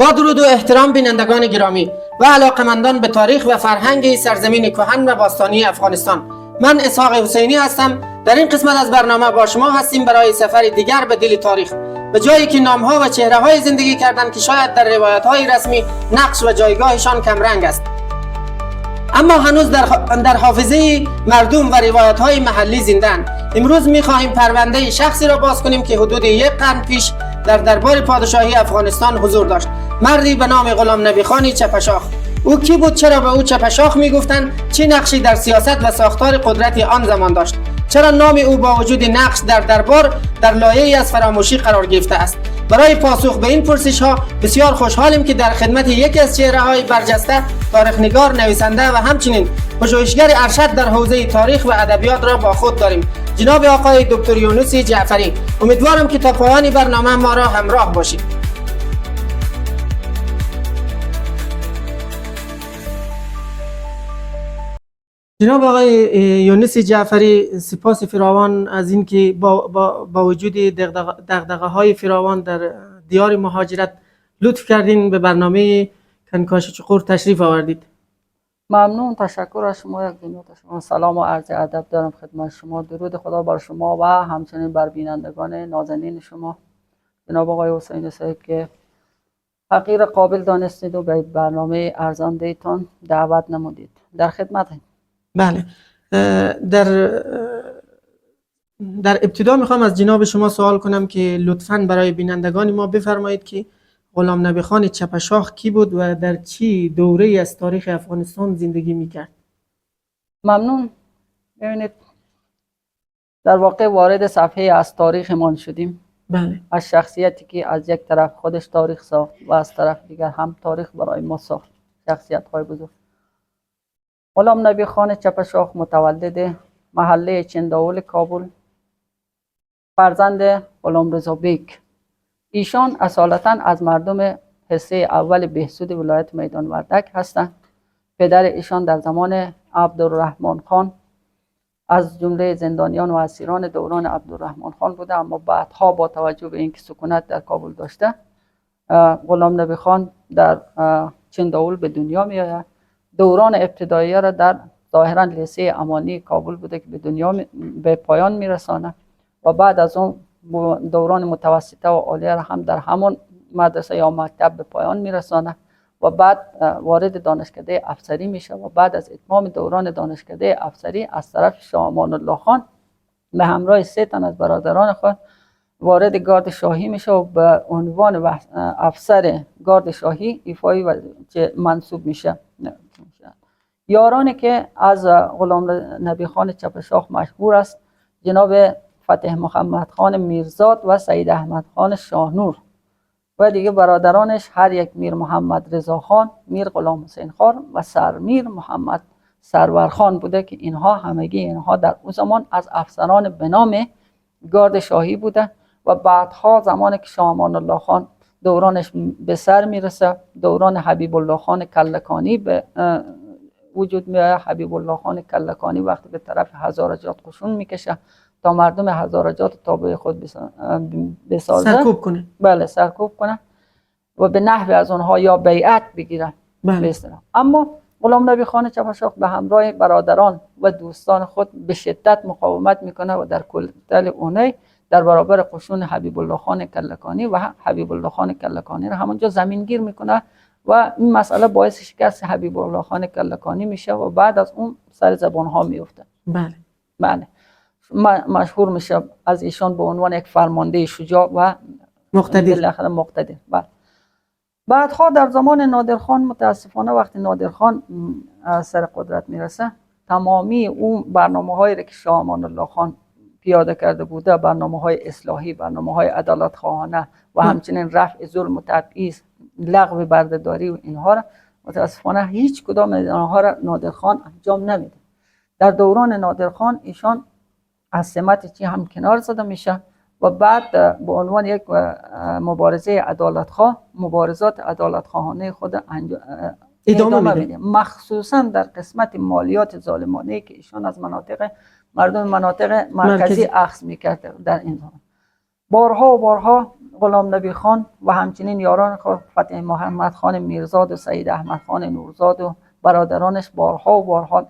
با درود و احترام بینندگان گرامی و علاقمندان به تاریخ و فرهنگ سرزمین کهن و باستانی افغانستان، من اسحاق حسینی هستم. در این قسمت از برنامه با شما هستیم برای سفر دیگر به دل تاریخ، به جایی که نام‌ها و چهره‌های زندگی کردند که شاید در روایت‌های رسمی نقش و جایگاهشان کمرنگ است، اما هنوز در حافظه مردم و روایت‌های محلی زنده‌اند. امروز می‌خواهیم پرونده شخصی را باز کنیم که حدود یک قرن پیش در دربار پادشاهی افغانستان حضور داشت. مردی به نام غلام نبی خانی چپشاخ. او کی بود؟ چرا به او چپشاخ میگفتند؟ چه نقشی در سیاست و ساختار قدرت آن زمان داشت؟ چرا نام او با وجود نقش در دربار در لایه‌ای از فراموشی قرار گرفته است؟ برای پاسخ به این پرسش‌ها بسیار خوشحالیم که در خدمت یکی از چهره‌های برجسته، تاریخ‌نگار، نویسنده و همچنین پژوهشگر ارشد در حوزه تاریخ و ادبیات را با خود داریم، جناب آقای دکتر یونس جعفری. امیدوارم که تا پایان برنامه ما را همراه باشید. جناب آقای یونس جعفری، سپاس فراوان از اینکه با وجود دغدغه‌های فراوان در دیار مهاجرت لطف کردین به برنامه کنکاش چقور تشریف آوردید. ممنون، تشکر از شما. یک دنیا شما سلام و عرض ادب دارم خدمت شما. درود خدا بر شما و همچنین بر بینندگان نازنین شما. جناب آقای حسین صاحب که حقیر قابل دانستید و به برنامه ارزنده‌تان دعوت نمودید. در خدمتم. بله، در ابتدا میخوام از جناب شما سوال کنم که لطفاً برای بینندگان ما بفرمایید که غلام نبی خان چپشاخ کی بود و در چی دوره از تاریخ افغانستان زندگی میکرد؟ ممنون. ببینید، در واقع وارد صفحه از تاریخمان شدیم. بله. از شخصیتی که از یک طرف خودش تاریخ ساخت و از طرف دیگر هم تاریخ برای ما ساخت. شخصیت های بزرگ. غلام نبی خان چپشاخ متولد محله چنداول کابل، فرزند غلام رضا بیگ. ایشان اصالتا از مردم حصه اول بهسود ولایت میدان وردک هستند. پدر ایشان در زمان عبدالرحمن خان از جمله زندانیان و اسیران دوران عبدالرحمن خان بوده، اما بعدها با توجه به اینکه سکونت در کابل داشته، غلام نبی خان در چنداول به دنیا می آید. دوران ابتدایی را در ظاهرا لیسه امانی کابل بوده که به دنیا به پایان میرسانه و بعد از اون دوران متوسطه و عالیه را هم در همون مدرسه یا مکتب به پایان میرسانه و بعد وارد دانشکده افسری میشه و بعد از اتمام دوران دانشکده افسری از طرف شاه امان الله خان به همراه 3 تن از برادران خود وارد گارد شاهی میشه و به عنوان افسر گارد شاهی ایفایی و منصوب میشه. یارانی که از غلام نبی خان چپشاخ مشهور است جناب فتح محمد خان میرزاد و سید احمد خان شاهنور و دیگه برادرانش هر یک میر محمد رضا خان، میر غلام حسین خان و سرمیر محمد سرور خان بوده که اینها در اون زمان از افسران به نام گارد شاهی بوده و بعدها زمانی که شاه امان الله خان دورانش به سر میرسه، دوران حبیب الله خان کلکانی به وجود میاد. حبیب الله خان کلکانی وقتی به طرف هزارجات قشون میکشه تا مردم هزارجات تابع خود بسازه، سرکوب کنه. بله، سرکوب کنه و به نحوی از اونها یا بیعت بگیرن. بله. اما غلام نبی خان چپشاخ به همراه برادران و دوستان خود به شدت مقاومت میکنه و در کل اونی در برابر قشون حبیب الله خان کلکانی و حبیب الله خان کلکانی را همونجا زمینگیر میکنه و این مسئله باعث شکست حبیب الله خان کلکانی میشه و بعد از اون سر زبان ها میفته. بله. بله. مشهور میشه از ایشان به عنوان یک فرمانده شجاع و مقتدر. بله. بعدها در زمان نادرخان متاسفانه وقتی نادرخان سر قدرت میرسه، تمامی اون برنامه‌هایی که شاه امان الله خان پیاده کرده بوده، برنامه‌های اصلاحی، برنامه‌های عدالت خواهانه و همچنین رفع ظلم و تبعیض، لغو بردهداری و اینها را متاسفانه هیچ کدام از آنها را نادرخان انجام نمیده. در دوران نادرخان ایشان از سمت چی هم کنار زده میشه و بعد به عنوان یک مبارزه عدالتخواه مبارزات عدالتخواهانه خود ادامه میده، مخصوصا در قسمت مالیات ظالمانه که ایشان از مردم مناطق مرکزی اخذ میکرده. در این زمان بارها و بارها غلام نبی خان و همچنین یاران خود فتح محمد خان میرزاد و سید احمد خان نورزاد و برادرانش بارها و بارها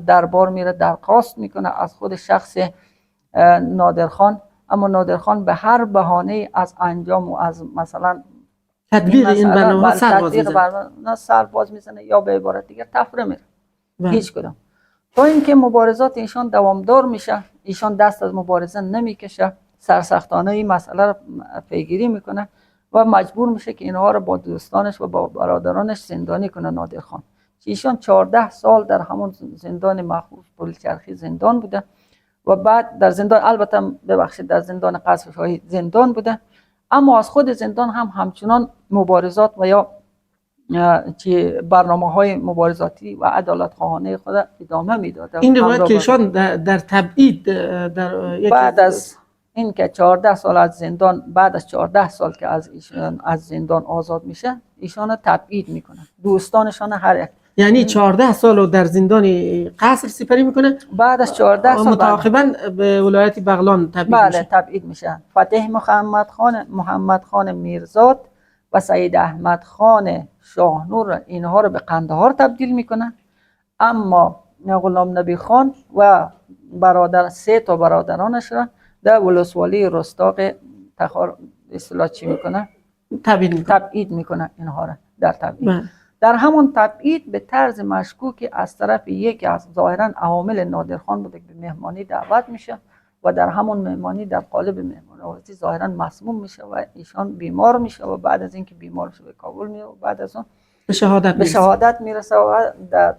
دربار میره، درخواست میکنه از خود شخص نادرخان، اما نادرخان به هر بهانه از انجام و از مثلا تطبیق این برنامه سرباز میزنه یا به عبارت دیگر تفره میره. بله. هیچ کدام. تا اینکه مبارزات ایشان دوامدار میشه، ایشان دست از مبارزه نمیکشه، سرسختانه این مسئله رو پیگیری میکنه و مجبور میشه که اینها رو با دوستانش و با برادرانش زندانی کنه نادرخان. ایشان 14 سال در همون زندان مخصوص پلچرخی زندان بوده و بعد در زندان، البته ببخشید در زندان قصر شاهی زندان بوده، اما از خود زندان هم همچنان مبارزات و یا برنامه‌های مبارزاتی و عدالت خواهانه خود ادامه میداده. این روایت که ایشان در تبعید بعد از اینکه 14 سال از زندان، بعد از 14 سال که از ایشان از زندان آزاد میشه، ایشان تبعید میکنه، دوستانشان هر یک، یعنی 14 سال رو در زندان قصر سپری میکنه. بعد از 14 سال متعاقبا به ولایت بغلان تبعید بله میشه. تبعید میشه. فتح محمد خان میرزاد و سید احمد خان شاهنور اینها رو به قندهار تبدیل میکنه، اما غلام نبی خان و سه تا برادرانش را در ولسوالی رستاق تخار اصطلاح چی میکنه؟ تبعید میکنه اینها را در تبعید. در همون تبعید به طرز مشکوکی از طرف یکی از ظاهرا عوامل نادرخان بوده که به مهمانی دعوت میشه و در همون مهمانی در قالب مهمانی ظاهرا مسموم میشه و ایشان بیمار میشه و بعد از اینکه بیمار میشه به کابل میره و بعد از اون به شهادت میرسه و در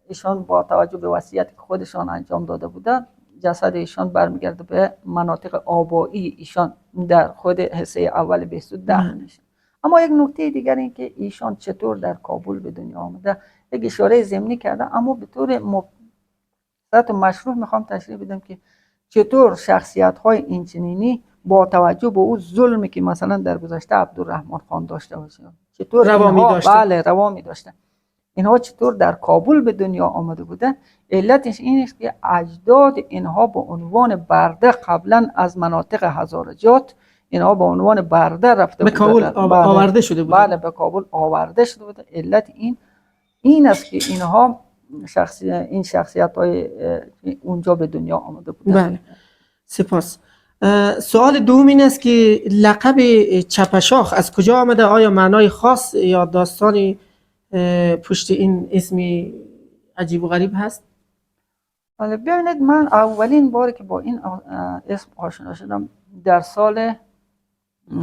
ایشان با توجه به وصیتی که خودشان انجام داده بودن جسد ایشان برمیگرده به مناطق آبایی ایشان در خود حصه اول بهسود دفن میشه. اما یک نکته دیگر این که ایشان چطور در کابل به دنیا آمده یک اشاره ضمنی کرده، اما به طور مبسط و مشروح میخوام تشریح بدم که چطور شخصیت های اینچنینی با توجه به اون ظلمی که مثلا در گذشته عبدالرحمن خان داشته باشه، چطور روا می داشته، اینها چطور در کابل به دنیا آمده بودن. علتش این است که اجداد اینها به عنوان برده قبلا از مناطق هزارجات اینها به عنوان برده رفته به کابل آورده شده بودن. بله به کابل آورده شده بودن. علت این است که اینها این شخصیت های اونجا به دنیا آمده بودن. بله سپاس. سوال دوم این است که لقب چپشاخ از کجا آمده؟ آیا معنای خاص یا داستانی پشت این اسمی عجیب و غریب هست؟ بله ببینید، من اولین باری که با این اسم آشنا شدم در سال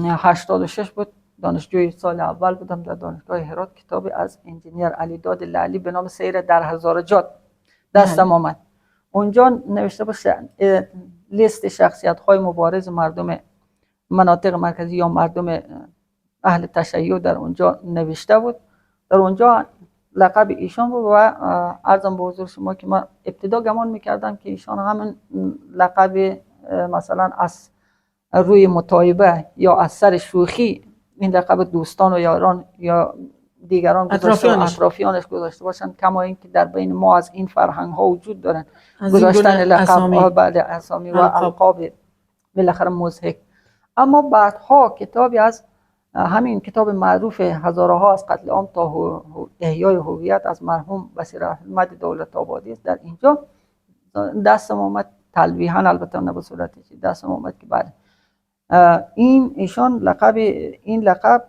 86 بود. دانشجوی سال اول بودم در دانشگاه هرات. کتابی از انجینیر علیداد لعلی به نام سیر در هزارجات دستم آمد. اونجا نوشته بود لیست شخصیت های مبارز مردم مناطق مرکزی یا مردم اهل تشیع در اونجا نوشته بود. در اونجا لقب ایشان بود و عرضم به حضور شما که من ابتدا گمان میکردم که ایشان همین لقب مثلا از روی متایبه یا از سر شوخی این لقب دوستان و یاران یا دیگران اطرافیانش گذاشته باشن، کما اینکه در بین ما از این فرهنگ ها وجود دارن گذاشتن لقب اسامی و القاب بالاخره مضحک. اما بعدها کتابی از همین کتاب معروف هزاره ها از قتل عام تا احیای هویت از مرحوم بصیر احمد دولت آبادی است، در اینجا دستم اومد تلویحاً، البته نه به صورتی که دستم اومد که بعد ایشان لقب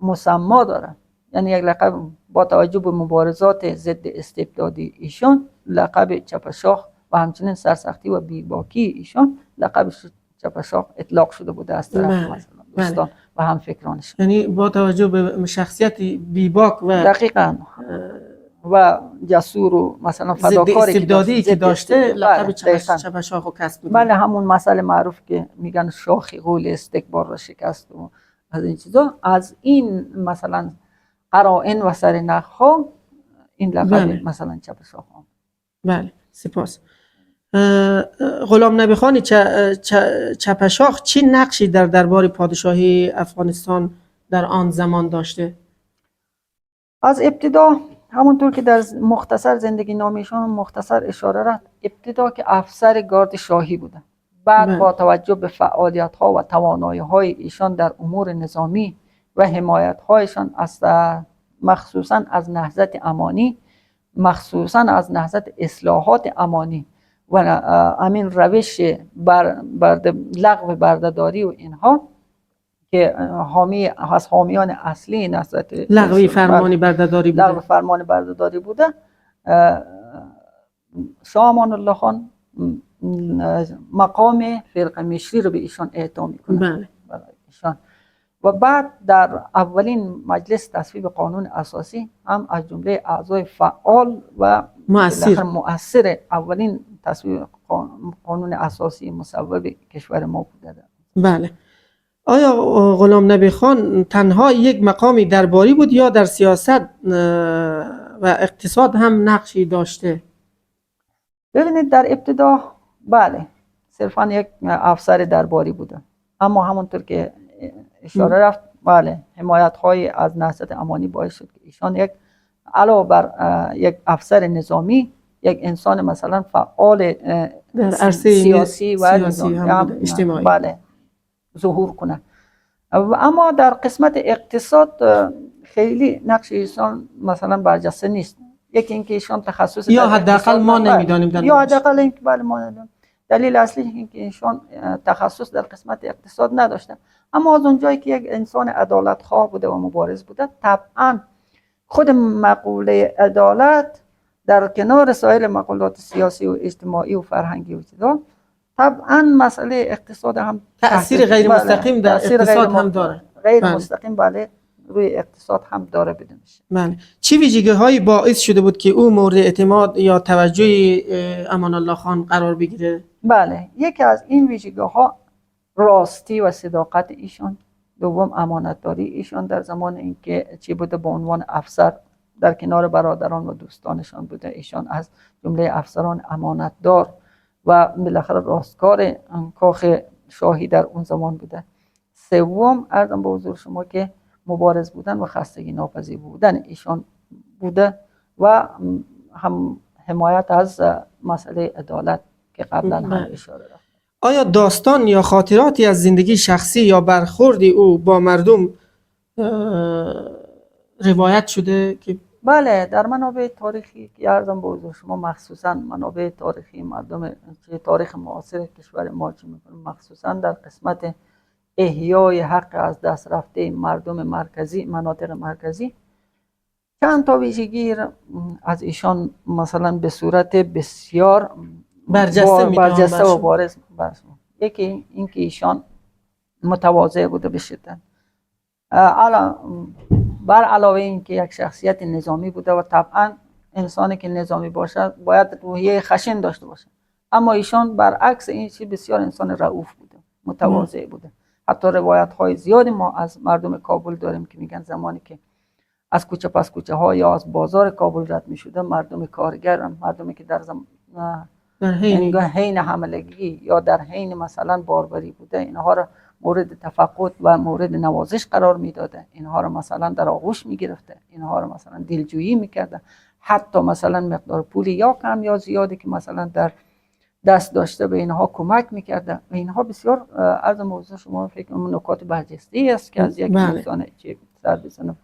مسما داره، یعنی یک لقب با توجه به مبارزات ضد استبدادی ایشان لقب چپشاخ و همچنین سرسختی و بیباکی ایشان لقب چپشاخ اطلاق شده بوده از طرف مثلا دوستان و هم فکرانش. یعنی با توجه به شخصیت بیباک و دقیقاً و جسور و مثلا فداکاری استبدادی که داشته لقب چپشاخ رو کسب کرد. بله همون مسئله معروف که میگن شاخی غول استکبار را شکست و از این چیزا، از این مثلا قرائن و سرنخ‌ها این لقب مثلا چپشاخ. بله سپاس. غلام نبی خان چپشاخ چه نقشی در دربار پادشاهی افغانستان در آن زمان داشته؟ از ابتدا همونطور که در مختصر زندگی نامه‌شان مختصر اشاره رفت، ابتدا که افسر گارد شاهی بودن، بعد با توجه به فعالیت ها و توانایی های ایشان در امور نظامی و حمایت هایشان از مخصوصا از نهضت امانی، مخصوصا از نهضت اصلاحات امانی و همین روش لغو بردهداری و اینها که حامیان اصلی نهضت لغو فرمان بردهداری بوده. لغو فرمان بردهداری بوده. شاه امان الله خان مقام فرقه مشری رو به ایشان اعطا میکنه. بله. و بعد در اولین مجلس تصویب قانون اساسی هم از جمله اعضای فعال و مؤثر اولین تصویب قانون اساسی مصوب کشور ما بوده. بله. آیا غلام نبی خان تنها یک مقامی درباری بود یا در سیاست و اقتصاد هم نقشی داشته؟ ببینید در ابتدا بله صرفا یک افسر درباری بوده، اما همونطور که اشاره رفت بله حمایت های از نهضت امانی باعث شد که ایشان علاوه بر یک افسر نظامی یک انسان مثلا فعال در عرصه سیاسی و اجتماعی بله ظهور کنه. اما در قسمت اقتصاد خیلی نقش ایشان مثلا برجسته نیست. یکی اینکه ایشان تخصص یا حداقل ما نمیدانیم یا حداقل اینکه بله ما نمیدونیم. دلیل اصلی اینکه ایشان تخصص در قسمت اقتصاد نداشتن، اما از اونجایی که یک انسان عدالت خواه بوده و مبارز بوده، طبعا خود مقوله عدالت در کنار سایر مقولات سیاسی و اجتماعی و فرهنگی و چیزا، طبعا مسئله اقتصاد هم تأثیر غیر مستقیم در اقتصاد هم داره. غیر مستقیم بله روی اقتصاد هم داره بدون میشه. بله. چه ویژگی‌هایی باعث شده بود که او مورد اعتماد یا توجه امان الله خان قرار بگیره؟ بله یکی از این ویژگی‌ها راستی و صداقت ایشان، دوم امانتداری ایشان در زمان اینکه چی بوده به عنوان افسر در کنار برادران و دوستانشان بوده، ایشان از جمله افسران امانتدار و بالاخره راستکار کاخ شاهی در اون زمان بوده. سوم عرضم به حضور شما که مبارز بودن و خستگی ناپذیر بودن ایشان بوده و هم حمایت از مسئله عدالت که قبلا هم اشاره رفت. آیا داستان یا خاطراتی از زندگی شخصی یا برخورد او با مردم روایت شده که بله در منابع تاریخی که عرضم به حضور شما مخصوصا منابع تاریخی مردم تاریخ معاصر کشور ما چه می‌کنه، مخصوصا در قسمت احیای حق از دست رفته مردم مرکزی مناطق مرکزی چند تا ویژگی از ایشان مثلا به صورت بسیار برجسته و بارز. یکی اینکه ایشان متواضع بوده به شدت، بر علاوه اینکه یک شخصیت نظامی بوده و طبعا انسانی که نظامی باشد باید روحیه خشن داشته باشه، اما ایشان برعکس این چیز بسیار انسان رؤوف بوده، متواضع بوده. حتی روایت های زیادی ما از مردم کابل داریم که میگن زمانی که از کوچه پس کوچه ها یا از بازار کابل رد می شده، مردم کارگر، مردمی که در حین حملگی یا در حین مثلا باربری بوده، اینها را مورد تفقد و مورد نوازش قرار میداده، اینها را مثلا در آغوش میگرفته، اینها را مثلا دلجویی میکرده، حتی مثلا مقدار پولی یا کم یا زیادی که مثلا در دست داشته به اینها کمک میکرده و اینها بسیار از موضوع شما فکر کنم نکات برجسته است که از یک انسان سر بزنم.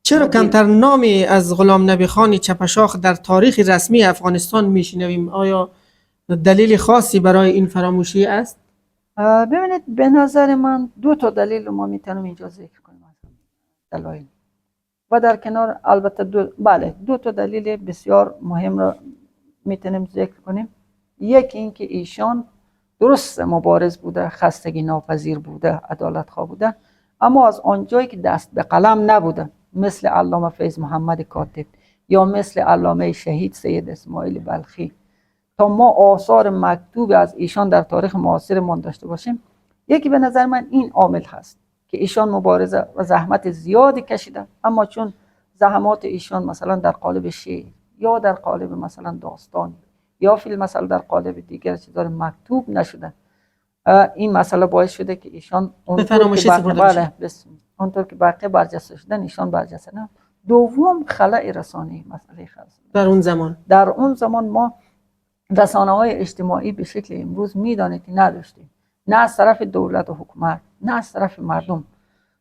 چرا کمتر نامی از غلام نبی خان چپشاخ در تاریخ رسمی افغانستان میشنویم؟ آیا دلیل خاصی برای این فراموشی است؟ ببینید به نظر من دو تا دلیل ما میتونیم اینجا ذکر کنیم دلایل و در کنار البته دو تا دلیل بسیار مهم را میتونیم ذکر کنیم. یکی این که ایشان درست مبارز بوده، خستگی ناپذیر بوده، عدالت خواه بوده، اما از آنجایی که دست به قلم نبوده مثل علامه فیض محمد کاتب یا مثل علامه شهید سید اسماعیل بلخی تا ما آثار مکتوب از ایشان در تاریخ معاصر ما داشته باشیم، یکی به نظر من این عامل هست که ایشان مبارزه و زحمت زیادی کشیدن، اما چون زحمات ایشان مثلا در قالب شعر یا در قالب مثلا داستان یا فیلم مثلا در قالب دیگر چیزا مکتوب نشده، این مسئله باعث شده که ایشان اونطور که بقیه برجسته شدن ایشان برجسته نه. دوم خلأ رسانه‌ای مسئله خاص در اون زمان ما رسانه‌های اجتماعی به شکل امروز میدانید که نداشتیم، نه از طرف دولت و حکومت، نه از طرف مردم،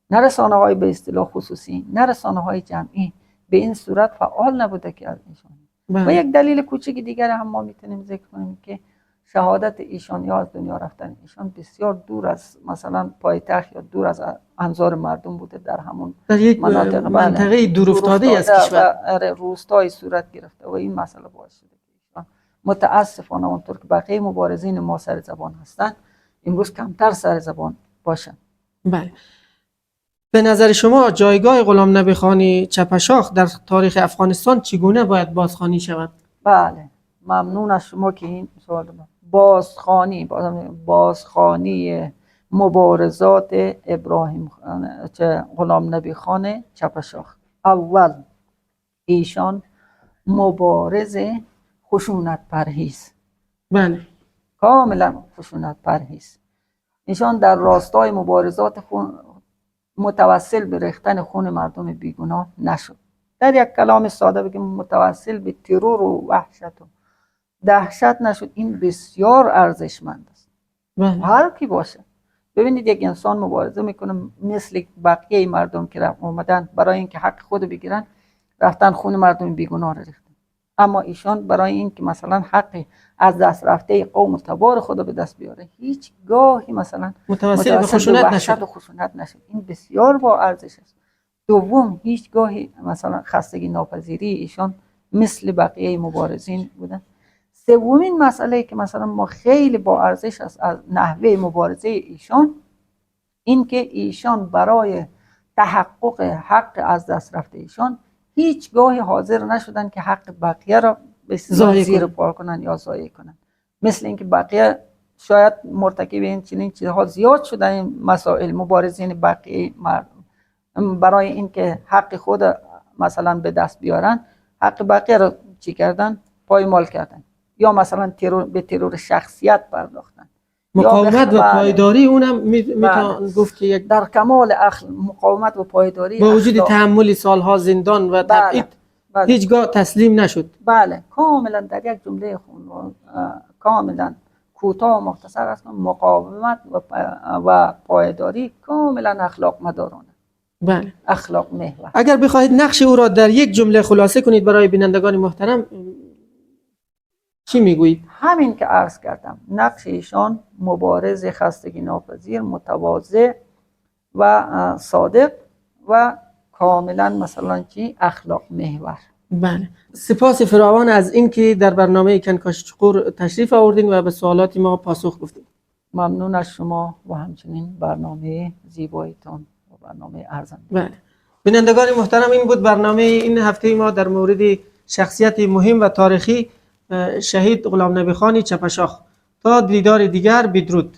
نه رسانه‌های به اصطلاح خصوصی، نه رسانه‌های جمعی به این صورت فعال نبوده که از ایشان. و یک دلیل کوچک دیگر هم ما میتونیم ذکر کنیم که شهادت ایشان یا از دنیا رفتن ایشان بسیار دور از مثلا پایتخت یا دور از انظار مردم بوده، در همون در یک منطقه دور افتاده از کشور روستایی صورت گرفته و این مسئله باعث شده که ایشان متاسفانه اونطور که بقیه مبارزین ما سر زبان هستند امروز کمتر سر زبان باشند. بله. به نظر شما جایگاه غلام نبی خانی چپشاخ در تاریخ افغانستان چگونه باید بازخوانی شود؟ بله، ممنون از شما که این سوال بازخوانی مبارزات ابراهیم غلام نبی خان چپشاخ. اول ایشان مبارز خشونت پرهیز، بله، کاملا خشونت پرهیز. ایشان در راستای مبارزات متوسل به ریختن خون مردم بیگناه نشد. در یک کلام ساده بگیم متوسل به ترور و وحشت و دهشت نشد. این بسیار ارزشمند است. هر کی باشه، ببینید یک انسان مبارزه میکنه مثل بقیه مردم که اومدن برای اینکه حق خود بگیرن رفتن خون مردم بیگناه رو ریختن، اما ایشان برای اینکه مثلا حق از دست رفته قوم تبار خود به دست بیاره هیچ گاهی مثلا متوسل به خشونت نشد. این بسیار با ارزش است. دوم، هیچ گاهی مثلا خستگی ناپذیری ایشان مثل بقیه مبارزین بودن. سومین مسئله که مثلا ما خیلی با ارزش است از نحوه مبارزه ایشان، این که ایشان برای تحقق حق از دست رفته ایشان هیچ گاهی حاضر نشدن که حق بقیه را به زیر پا کنن یا ضایع کنن. مثل اینکه بقیه شاید مرتکب این چنین چیزها زیاد شدن، این مسائل مبارزین بقیه مردم برای اینکه حق خود مثلا به دست بیارن حق بقیه را چی کردن؟ پایمال کردن، یا مثلا به ترور شخصیت پرداختن. مقاومت و پایداری اونم میتوان گفت که یک در کمال مقاومت و پایداری با وجود تحمل سالها زندان و تبعید هیچگاه تسلیم نشد. بله، کاملا در یک جمله کاملا کوتاه و مختصر است، مقاومت و پایداری کاملا اخلاق مدارانه. بله، اخلاق محور. اگر بخواهید نقش او را در یک جمله خلاصه کنید برای بینندگان محترم چی میگویید؟ همین که عرض کردم، نقش ایشان مبارز خستگی ناپذیر، متواضع و صادق و کاملا مثلا چی اخلاق محور. بله، سپاس فراوان از اینکه در برنامه کنکاش چقور تشریف آوردین و به سوالات ما پاسخ گفتید. ممنون از شما و همچنین برنامه زیبایتان و برنامه ارزنده. بله، بینندگان محترم، این بود برنامه این هفته ما در مورد شخصیت مهم و تاریخی شهید غلام نبی خانی چپشاخ. تا دیدار دیگر، بدرود.